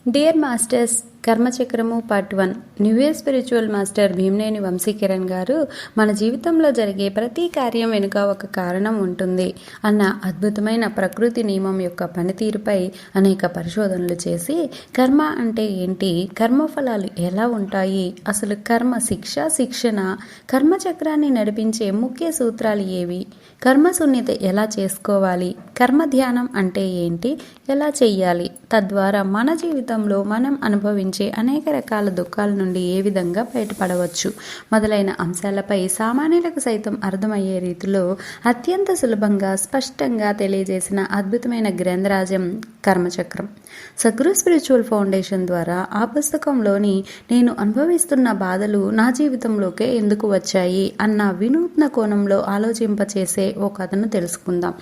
Dear masters, కర్మచక్రము part 1. New year spiritual master Bhimaneni Vamsikiran గారు మన జీవితంలో జరిగే ప్రతి కార్యం వెనుక ఒక కారణం ఉంటుంది అన్న అద్భుతమైన ప్రకృతి నియమం యొక్క పనితీరుపై అనేక పరిశోధనలు చేసి కర్మ అంటే ఏంటి, కర్మఫలాలు ఎలా ఉంటాయి, అసలు కర్మ శిక్షణ, కర్మచక్రాన్ని నడిపించే ముఖ్య సూత్రాలు ఏవి, కర్మ శూన్యత ఎలా చేసుకోవాలి, కర్మ ధ్యానం అంటే ఏంటి, ఎలా చెయ్యాలి, తద్వారా మన జీవితంలో మనం అనుభవించే అనేక రకాల దుఃఖాల నుండి ఏ విధంగా బయటపడవచ్చు మొదలైన అంశాలపై సామాన్యులకు సైతం అర్థమయ్యే రీతిలో అత్యంత సులభంగా స్పష్టంగా తెలియజేసిన అద్భుతమైన గ్రంథరాజ్యం కర్మచక్రం. సద్గురు స్పిరిచువల్ ఫౌండేషన్ ద్వారా ఆ పుస్తకంలోని నేను అనుభవిస్తున్న బాధలు నా జీవితంలోకే ఎందుకు వచ్చాయి అన్న వినూత్న కోణంలో ఆలోచింపచేసే ఓ కథను తెలుసుకుందాం.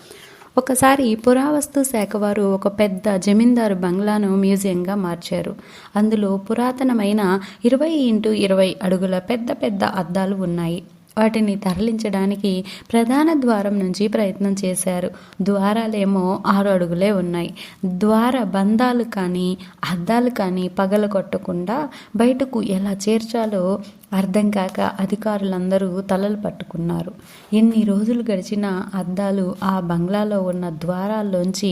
ఒకసారి పురావస్తు శాఖ వారు ఒక పెద్ద జమీందారు బంగ్లాను మ్యూజియంగా మార్చారు. అందులో పురాతనమైన 20x20 అడుగుల పెద్ద పెద్ద అద్దాలు ఉన్నాయి. వాటిని తరలించడానికి ప్రధాన ద్వారం నుంచి ప్రయత్నం చేశారు. ద్వారాలేమో 6 అడుగులే ఉన్నాయి. ద్వార బంధాలు కానీ అద్దాలు కానీ పగలగొట్టకుండా బయటకు ఎలా చేర్చాలో అర్థం కాక అధికారులందరూ తలలు పట్టుకున్నారు. ఎన్ని రోజులు గడిచినా అద్దాలు ఆ బంగ్లాలో ఉన్న ద్వారాల్లోంచి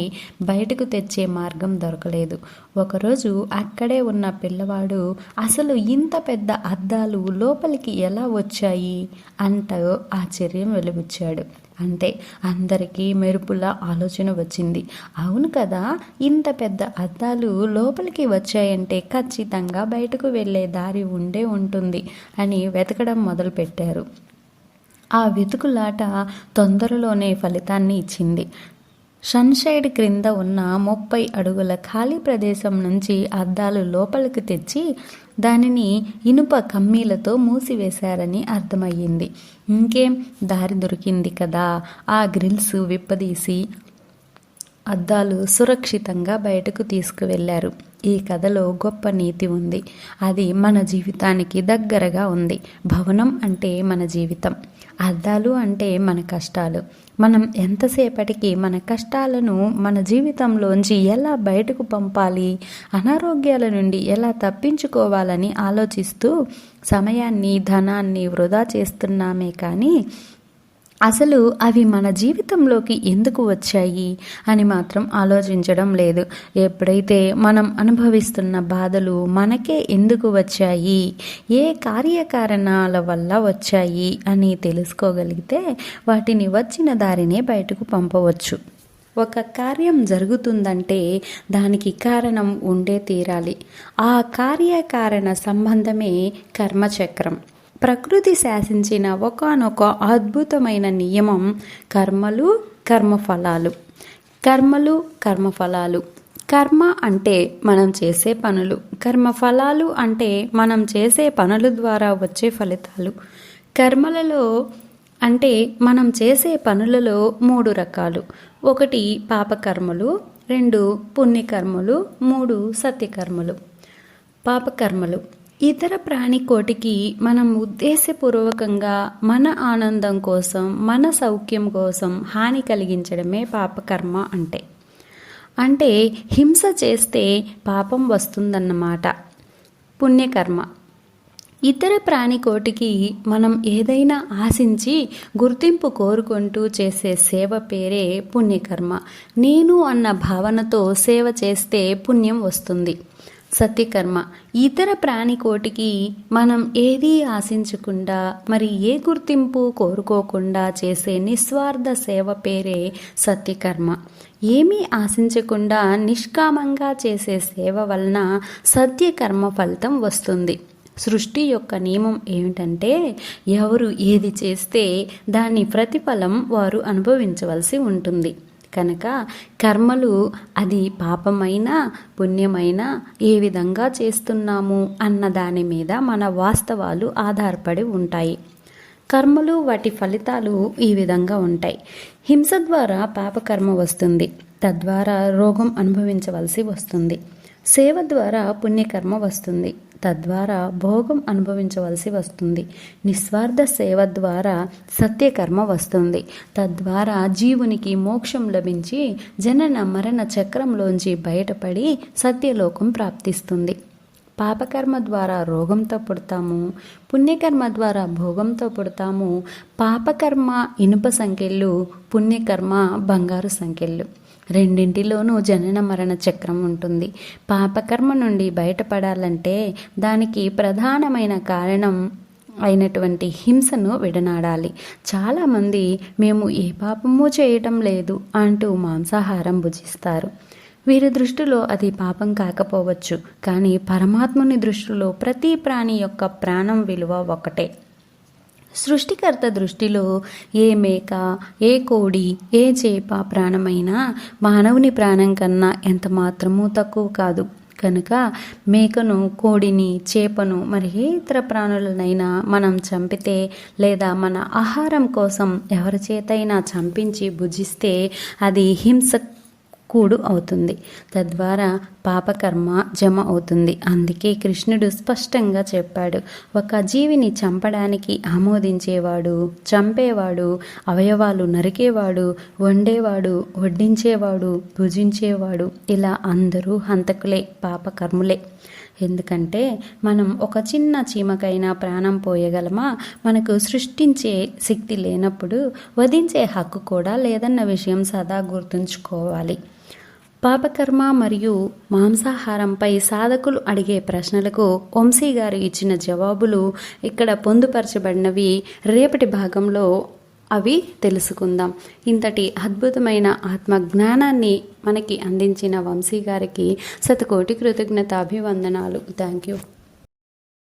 బయటకు తెచ్చే మార్గం దొరకలేదు. ఒకరోజు అక్కడే ఉన్న పిల్లవాడు అసలు ఇంత పెద్ద అద్దాలు లోపలికి ఎలా వచ్చాయి అంటూ ఆశ్చర్యం వెలిబుచ్చాడు. అంటే అందరికీ మెరుపులా ఆలోచన వచ్చింది. అవును కదా, ఇంత పెద్ద అద్దాలు లోపలికి వచ్చాయంటే ఖచ్చితంగా బయటకు వెళ్ళే దారి ఉండే ఉంటుంది అని వెతకడం మొదలుపెట్టారు. ఆ వెతుకులాట తొందరలోనే ఫలితాన్ని ఇచ్చింది. సన్షైడ్ క్రింద ఉన్న 30 అడుగుల ఖాళీ ప్రదేశం నుంచి అద్దాలు లోపలికి తెచ్చి దానిని ఇనుప కమ్మీలతో మూసివేశారని అర్థమయ్యింది. ఇంకేం, దారి దొరికింది కదా. ఆ గ్రిల్స్ విప్పదీసి అద్దాలు సురక్షితంగా బయటకు తీసుకువెళ్లారు. ఈ కథలో గొప్ప నీతి ఉంది. అది మన జీవితానికి దగ్గరగా ఉంది. భవనం అంటే మన జీవితం, అద్దాలు అంటే మన కష్టాలు. మనం ఎంతసేపటికి మన కష్టాలను మన జీవితంలోంచి ఎలా బయటకు పంపాలి, అనారోగ్యాల నుండి ఎలా తప్పించుకోవాలని ఆలోచిస్తూ సమయాన్ని ధనాన్ని వృధా చేస్తున్నామే కానీ అసలు అవి మన జీవితంలోకి ఎందుకు వచ్చాయి అని మాత్రం ఆలోచించడం లేదు. ఎప్పుడైతే మనం అనుభవిస్తున్న బాధలు మనకే ఎందుకు వచ్చాయి, ఏ కార్యకారణాల వల్ల వచ్చాయి అని తెలుసుకోగలిగితే వాటిని వచ్చిన దారినే బయటకు పంపవచ్చు. ఒక కార్యం జరుగుతుందంటే దానికి కారణం ఉండే తీరాలి. ఆ కార్యకారణ సంబంధమే కర్మచక్రం. ప్రకృతి శాసించిన ఒకానొక అద్భుతమైన నియమం కర్మలు, కర్మఫలాలు. కర్మలు, కర్మఫలాలు. కర్మ అంటే మనం చేసే పనులు, కర్మఫలాలు అంటే మనం చేసే పనుల ద్వారా వచ్చే ఫలితాలు. కర్మలలో అంటే మనం చేసే పనులలో 3 రకాలు. 1 పాపకర్మలు, 2 పుణ్యకర్మలు, 3 సత్యకర్మలు. పాపకర్మలు ఇతర ప్రాణికోటికి మనం ఉద్దేశపూర్వకంగా మన ఆనందం కోసం, మన సౌఖ్యం కోసం హాని కలిగించడమే పాపకర్మ అంటే హింస చేస్తే పాపం వస్తుందన్నమాట. పుణ్యకర్మ ఇతర ప్రాణికోటికి మనం ఏదైనా ఆశించి గుర్తింపు కోరుకుంటూ చేసే సేవ పేరే పుణ్యకర్మ. నేను అన్న భావనతో సేవ చేస్తే పుణ్యం వస్తుంది. సత్యకర్మ ఇతర ప్రాణికోటికి మనం ఏదీ ఆశించకుండా, మరి ఏ గుర్తింపు కోరుకోకుండా చేసే నిస్వార్థ సేవ పేరే సత్యకర్మ. ఏమీ ఆశించకుండా నిష్కామంగా చేసే సేవ వలన సత్యకర్మ ఫలితం వస్తుంది. సృష్టి యొక్క నియమం ఏమిటంటే ఎవరు ఏది చేస్తే దాని ప్రతిఫలం వారు అనుభవించవలసి ఉంటుంది. కనుక కర్మలు అది పాపమైనా పుణ్యమైనా ఏ విధంగా చేస్తున్నాము అన్న దాని మీద మన వాస్తవాలు ఆధారపడి ఉంటాయి. కర్మలు వాటి ఫలితాలు ఈ విధంగా ఉంటాయి. హింస ద్వారా పాపకర్మ వస్తుంది, తద్వారా రోగం అనుభవించవలసి వస్తుంది. సేవ ద్వారా పుణ్యకర్మ వస్తుంది, తద్వారా భోగం అనుభవించవలసి వస్తుంది. నిస్వార్థ సేవ ద్వారా సత్యకర్మ వస్తుంది, తద్వారా జీవునికి మోక్షం లభించి జనన మరణ చక్రంలోంచి బయటపడి సత్యలోకం ప్రాప్తిస్తుంది. పాపకర్మ ద్వారా రోగంతో పుడతాము, పుణ్యకర్మ ద్వారా భోగంతో పుడతాము. పాపకర్మ ఇనుప సంకెళ్ళు, పుణ్యకర్మ బంగారు సంకెళ్ళు. రెండింటిలోనూ జనన మరణ చక్రం ఉంటుంది. పాపకర్మ నుండి బయటపడాలంటే దానికి ప్రధానమైన కారణం అయినటువంటి హింసను విడనాడాలి. చాలామంది మేము ఏ పాపము చేయటం లేదు అంటూ మాంసాహారం భుజిస్తారు. వీరి దృష్టిలో అది పాపం కాకపోవచ్చు, కానీ పరమాత్ముని దృష్టిలో ప్రతి ప్రాణి యొక్క ప్రాణం విలువ ఒకటే. సృష్టికర్త దృష్టిలో ఏ మేక, ఏ కోడి, ఏ చేప ప్రాణమైనా మానవుని ప్రాణం కన్నా ఎంత మాత్రమూ తక్కువ కాదు. కనుక మేకను, కోడిని, చేపను మరి ఏ ఇతర ప్రాణులనైనా మనం చంపితే లేదా మన ఆహారం కోసం ఎవరి చేతైనా చంపించి భుజిస్తే అది హింస కూడు అవుతుంది, తద్వారా పాపకర్మ జమ అవుతుంది. అందుకే కృష్ణుడు స్పష్టంగా చెప్పాడు, ఒక జీవిని చంపడానికి ఆమోదించేవాడు, చంపేవాడు, అవయవాలు నరికేవాడు, వండేవాడు, వడ్డించేవాడు, భుజించేవాడు, ఇలా అందరూ హంతకులే, పాపకర్ములే. ఎందుకంటే మనం ఒక చిన్న చీమకైనా ప్రాణం పోయగలమా? మనకు సృష్టించే శక్తి లేనప్పుడు వధించే హక్కు కూడా లేదన్న విషయం సదా గుర్తుంచుకోవాలి. పాపకర్మ మరియు మాంసాహారంపై సాధకులు అడిగే ప్రశ్నలకు వంశీ గారు ఇచ్చిన జవాబులు ఇక్కడ పొందుపరచబడినవి. రేపటి భాగంలో అవి తెలుసుకుందాం. ఇంతటి అద్భుతమైన ఆత్మ జ్ఞానాన్ని మనకి అందించిన వంశీ గారికి శతకోటి కృతజ్ఞతాభివందనాలు. Thank you.